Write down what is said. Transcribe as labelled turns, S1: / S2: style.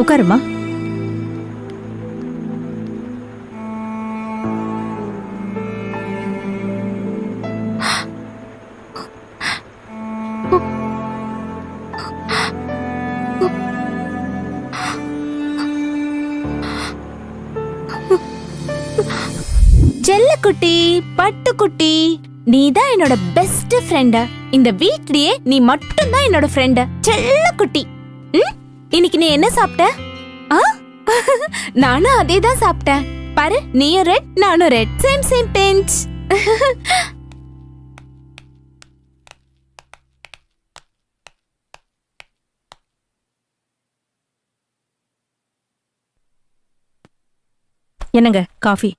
S1: உட்காருமா. செல்லக்குட்டி, பட்டுக்குட்டி, நீதான் என்னோட பெஸ்ட் ஃப்ரெண்ட். இந்த வீட்லயே நீ மட்டும் தான் என்னோட ஃப்ரெண்ட். செல்லக்குட்டி, இன்னைக்கு நீ என்ன சாப்பிட்ட? நானும் அதே தான் சாப்பிட்டேன். பாரு, நீயும் ரெட், நானும் ரெட். Same same bench. என்னங்க காஃபி?